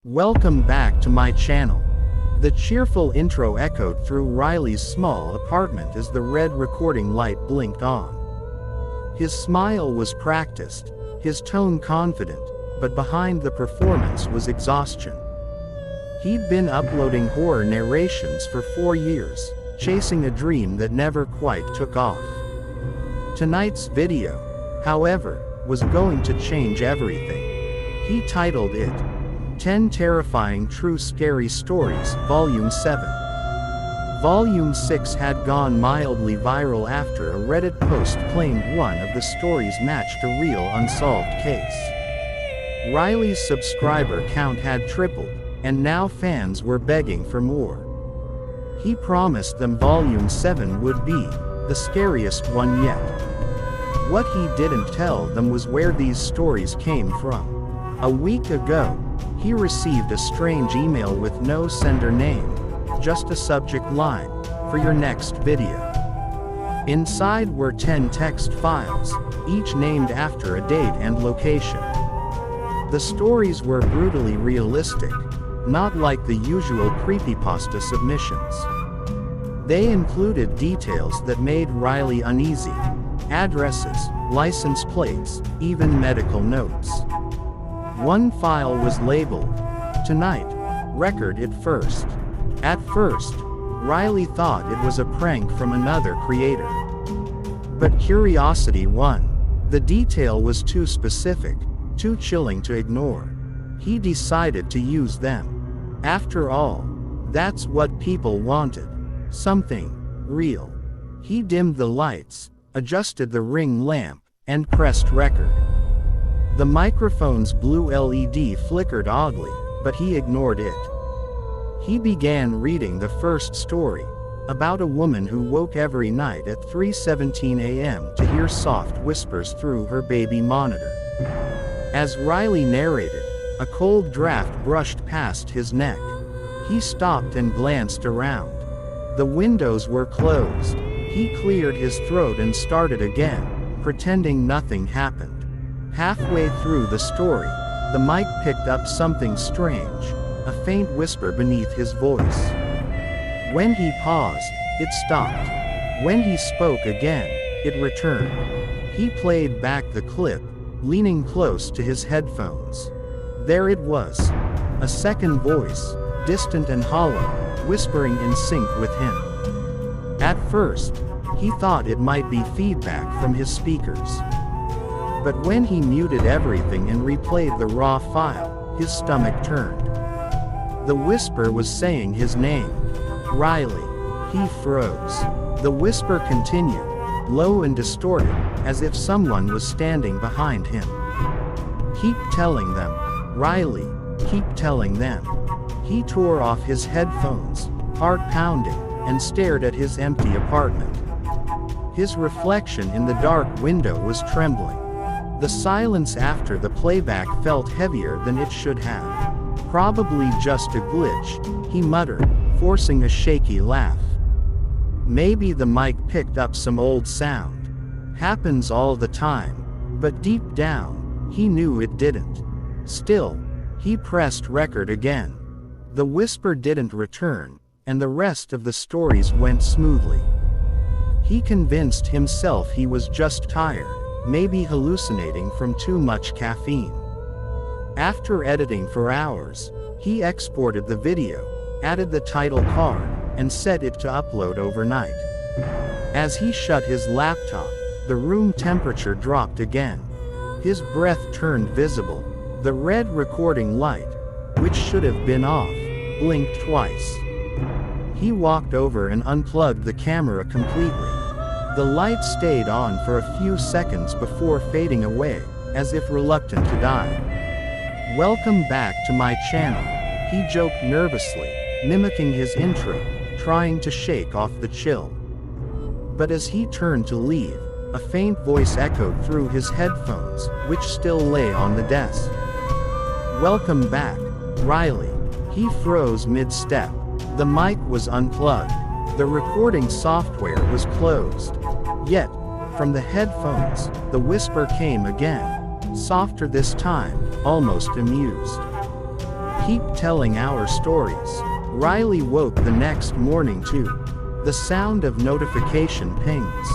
Welcome back to my channel. The cheerful intro echoed through Riley's small apartment as the red recording light blinked on. His smile was practiced, his tone confident, but behind the performance was exhaustion. He'd been uploading horror narrations for 4 years, chasing a dream that never quite took off. Tonight's video, however, was going to change everything. He titled it, 10 Terrifying True Scary Stories, Volume 7. Volume 6 had gone mildly viral after a Reddit post claimed one of the stories matched a real unsolved case. Riley's subscriber count had tripled, and now fans were begging for more. He promised them Volume 7 would be the scariest one yet. What he didn't tell them was where these stories came from. A week ago, he received a strange email with no sender name, just a subject line, "For your next video." Inside were 10 text files, each named after a date and location. The stories were brutally realistic, not like the usual creepypasta submissions. They included details that made Riley uneasy: addresses, license plates, even medical notes. One file was labeled, "Tonight, record it first." At first, Riley thought it was a prank from another creator. But curiosity won. The detail was too specific, too chilling to ignore. He decided to use them. After all, that's what people wanted. Something real. He dimmed the lights, adjusted the ring lamp, and pressed record. The microphone's blue LED flickered oddly, but he ignored it. He began reading the first story, about a woman who woke every night at 3:17 a.m. to hear soft whispers through her baby monitor. As Riley narrated, a cold draft brushed past his neck. He stopped and glanced around. The windows were closed. He cleared his throat and started again, pretending nothing happened. Halfway through the story, the mic picked up something strange, a faint whisper beneath his voice. When he paused, it stopped. When he spoke again, it returned. He played back the clip, leaning close to his headphones. There it was. A second voice, distant and hollow, whispering in sync with him. At first, he thought it might be feedback from his speakers. But when he muted everything and replayed the raw file, his stomach turned. The whisper was saying his name. Riley. He froze. The whisper continued, low and distorted, as if someone was standing behind him. "Keep telling them, Riley, keep telling them." He tore off his headphones, heart pounding, and stared at his empty apartment. His reflection in the dark window was trembling. The silence after the playback felt heavier than it should have. "Probably just a glitch," he muttered, forcing a shaky laugh. Maybe the mic picked up some old sound. Happens all the time. But deep down, he knew it didn't. Still, he pressed record again. The whisper didn't return, and the rest of the stories went smoothly. He convinced himself he was just tired, maybe hallucinating from too much caffeine. After editing for hours, he exported the video, added the title card, and set it to upload overnight. As he shut his laptop, the room temperature dropped again. His breath turned visible. The red recording light, which should have been off, blinked twice. He walked over and unplugged the camera completely. The light stayed on for a few seconds before fading away, as if reluctant to die. "Welcome back to my channel," he joked nervously, mimicking his intro, trying to shake off the chill. But as he turned to leave, a faint voice echoed through his headphones, which still lay on the desk. "Welcome back, Riley." He froze mid-step. The mic was unplugged. The recording software was closed. Yet, from the headphones, the whisper came again, softer this time, almost amused. Keep telling our stories. Riley woke the next morning to the sound of notification pings.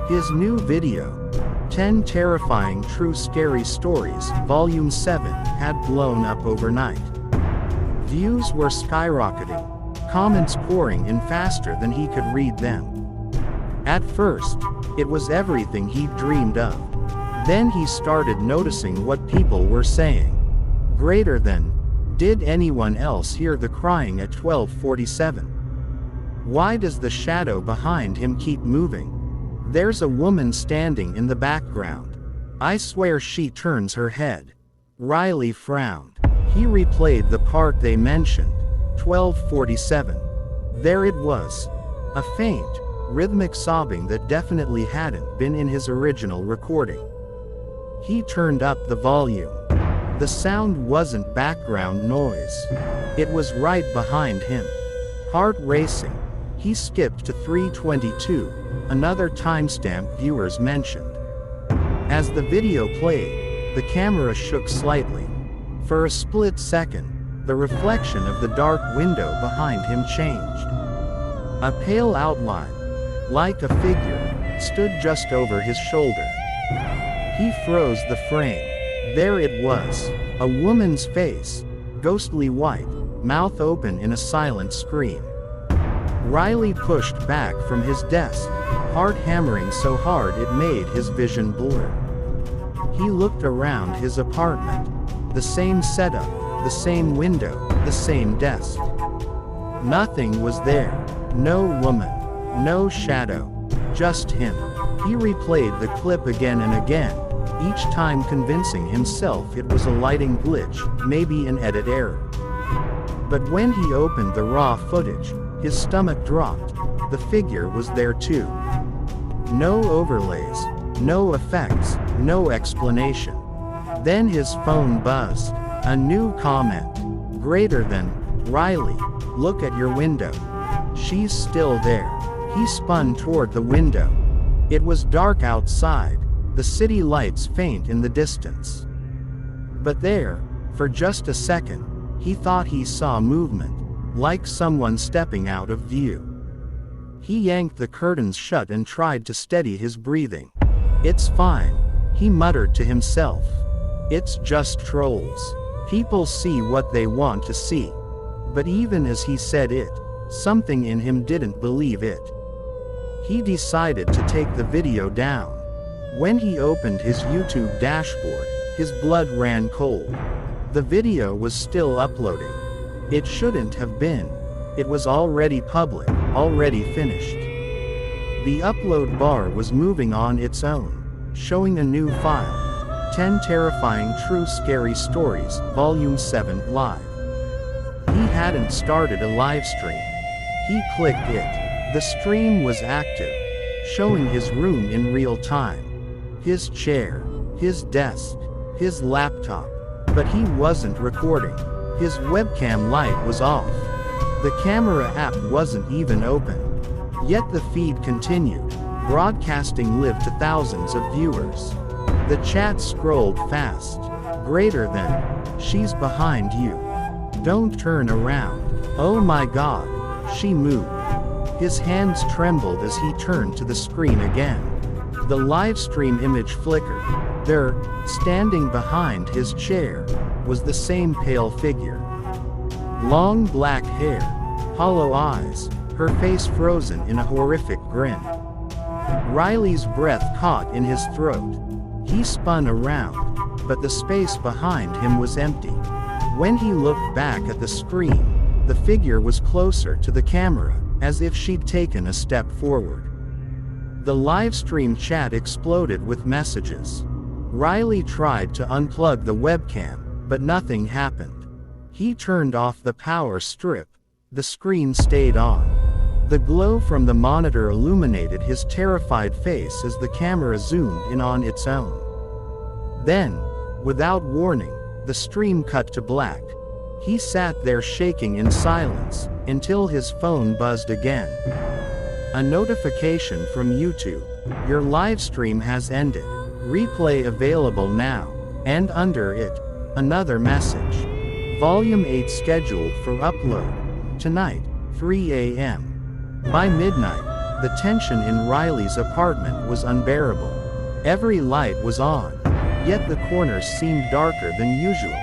His new video, 10 Terrifying True Scary Stories, Volume 7, had blown up overnight. Views were skyrocketing, comments pouring in faster than he could read them. At first, it was everything he'd dreamed of. Then he started noticing what people were saying. Greater than, did anyone else hear the crying at 12:47? Why does the shadow behind him keep moving? There's a woman standing in the background. I swear she turns her head. Riley frowned. He replayed the part they mentioned. 12:47. There it was. A faint, rhythmic sobbing that definitely hadn't been in his original recording. He turned up the volume. The sound wasn't background noise. It was right behind him. Heart racing. He skipped to 3:22, another timestamp viewers mentioned. As the video played, the camera shook slightly. For a split second, the reflection of the dark window behind him changed. A pale outline, like a figure, stood just over his shoulder. He froze the frame. There it was, a woman's face, ghostly white, mouth open in a silent scream. Riley pushed back from his desk, heart hammering so hard it made his vision blur. He looked around his apartment. The same setup, the same window, the same desk. Nothing was there. No woman. No shadow. Just him. He replayed the clip again and again, each time convincing himself it was a lighting glitch, maybe an edit error. But when he opened the raw footage, his stomach dropped. The figure was there too. No overlays, no effects, no explanation. Then his phone buzzed. A new comment. Greater than, Riley, look at your window. She's still there. He spun toward the window. It was dark outside, the city lights faint in the distance. But there, for just a second, he thought he saw movement, like someone stepping out of view. He yanked the curtains shut and tried to steady his breathing. It's fine, he muttered to himself. It's just trolls. People see what they want to see. But even as he said it, something in him didn't believe it. He decided to take the video down. When he opened his YouTube dashboard, his blood ran cold. The video was still uploading. It shouldn't have been. It was already public, already finished. The upload bar was moving on its own, showing a new file. 10 Terrifying True Scary Stories, Volume 7, Live. He hadn't started a live stream. He clicked it. The stream was active, showing his room in real time. His chair, his desk, his laptop. But he wasn't recording. His webcam light was off. The camera app wasn't even open. Yet the feed continued, broadcasting live to thousands of viewers. The chat scrolled fast. Greater than, she's behind you. Don't turn around. Oh my god. She moved. His hands trembled as he turned to the screen again. The live stream image flickered. There, standing behind his chair, was the same pale figure. Long black hair, hollow eyes, her face frozen in a horrific grin. Riley's breath caught in his throat. He spun around, but the space behind him was empty. When he looked back at the screen, the figure was closer to the camera, as if she'd taken a step forward. The livestream chat exploded with messages. Riley tried to unplug the webcam, but nothing happened. He turned off the power strip. The screen stayed on. The glow from the monitor illuminated his terrified face as the camera zoomed in on its own. Then, without warning, the stream cut to black. He sat there shaking in silence, until his phone buzzed again. A notification from YouTube. Your live stream has ended. Replay available now. And under it, another message. Volume 8 scheduled for upload. Tonight, 3 a.m. By midnight, the tension in Riley's apartment was unbearable. Every light was on, yet the corners seemed darker than usual,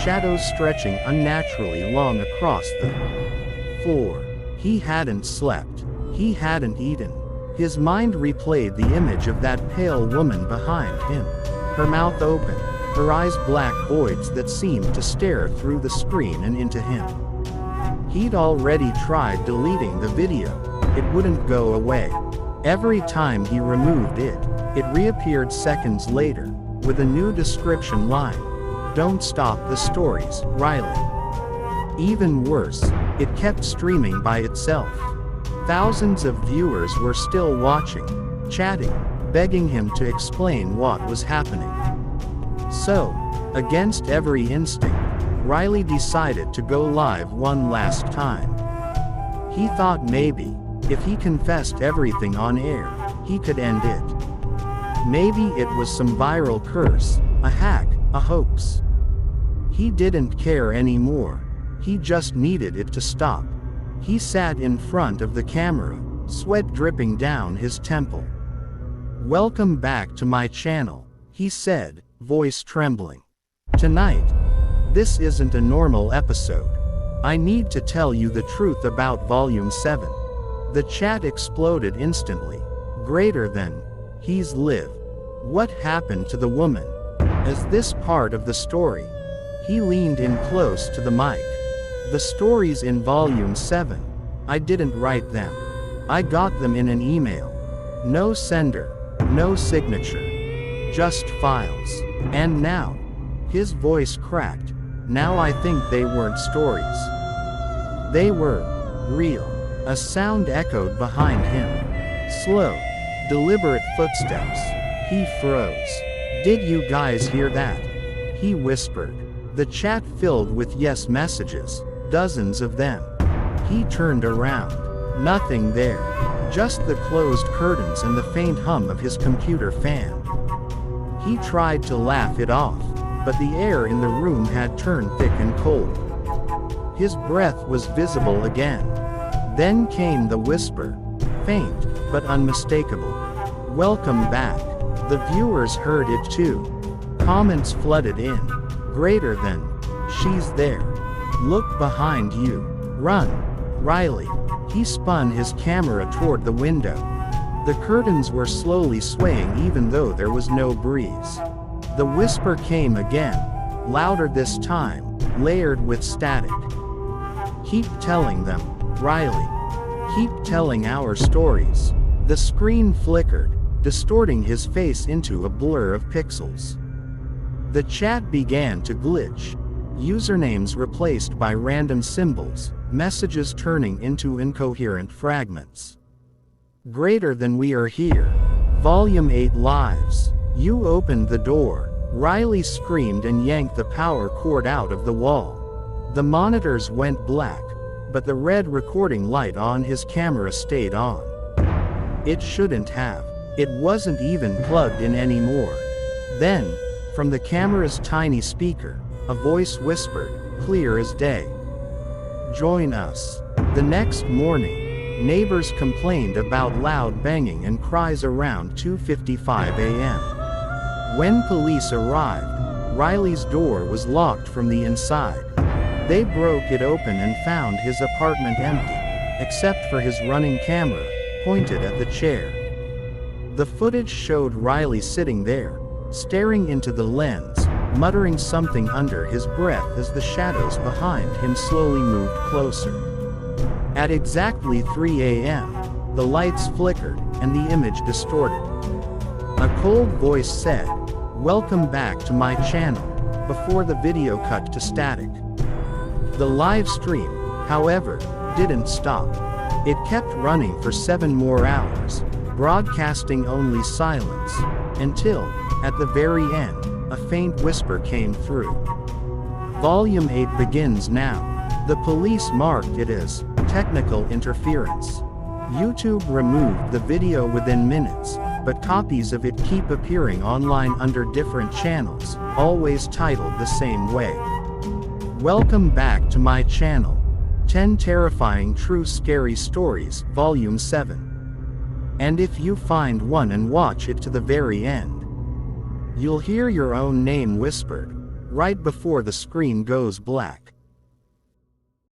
shadows stretching unnaturally long across the floor. He hadn't slept. He hadn't eaten. His mind replayed the image of that pale woman behind him. Her mouth open, her eyes black voids that seemed to stare through the screen and into him. He'd already tried deleting the video. It wouldn't go away. Every time he removed it, it reappeared seconds later, with a new description line. "Don't stop the stories, Riley." Even worse, it kept streaming by itself. Thousands of viewers were still watching, chatting, begging him to explain what was happening. So, against every instinct, Riley decided to go live one last time. He thought maybe, if he confessed everything on air, he could end it. Maybe it was some viral curse, a hack, a hoax. He didn't care anymore. He just needed it to stop. He sat in front of the camera, sweat dripping down his temple. "Welcome back to my channel," he said, voice trembling. "Tonight, this isn't a normal episode. I need to tell you the truth about Volume 7. The chat exploded instantly. Greater than. He's lived. What happened to the woman? Is this part of the story?" He leaned in close to the mic. "The stories in Volume 7. I didn't write them. I got them in an email. No sender, no signature. Just files. And now," his voice cracked, "now I think they weren't stories. They were real." A sound echoed behind him. Slow, deliberate footsteps. He froze. "Did you guys hear that?" he whispered. The chat filled with yes messages, dozens of them. He turned around. Nothing there. Just the closed curtains and the faint hum of his computer fan. He tried to laugh it off, but the air in the room had turned thick and cold. His breath was visible again. Then came the whisper. Faint, but unmistakable. "Welcome back." The viewers heard it too. Comments flooded in. "Greater than. She's there. Look behind you. Run, Riley." He spun his camera toward the window. The curtains were slowly swaying even though there was no breeze. The whisper came again, louder this time, layered with static. "Keep telling them, Riley. Keep telling our stories." The screen flickered, distorting his face into a blur of pixels. The chat began to glitch. Usernames replaced by random symbols, messages turning into incoherent fragments. "Greater than we are here. Volume 8 lives. You opened the door." Riley screamed and yanked the power cord out of the wall. The monitors went black, but the red recording light on his camera stayed on. It shouldn't have. It wasn't even plugged in anymore. Then, from the camera's tiny speaker, a voice whispered, clear as day. "Join us." The next morning, neighbors complained about loud banging and cries around 2:55 a.m. When police arrived, Riley's door was locked from the inside. They broke it open and found his apartment empty, except for his running camera, pointed at the chair. The footage showed Riley sitting there, staring into the lens, muttering something under his breath as the shadows behind him slowly moved closer. At exactly 3 a.m., the lights flickered, and the image distorted. A cold voice said, "Welcome back to my channel," before the video cut to static. The live stream, however, didn't stop. It kept running for 7 more hours, broadcasting only silence, until, at the very end, a faint whisper came through. Volume 8 begins now. The police marked it as technical interference. YouTube removed the video within minutes, but copies of it keep appearing online under different channels, always titled the same way. Welcome back to my channel. 10 Terrifying True Scary Stories, Volume 7. And if you find one and watch it to the very end, you'll hear your own name whispered, right before the screen goes black.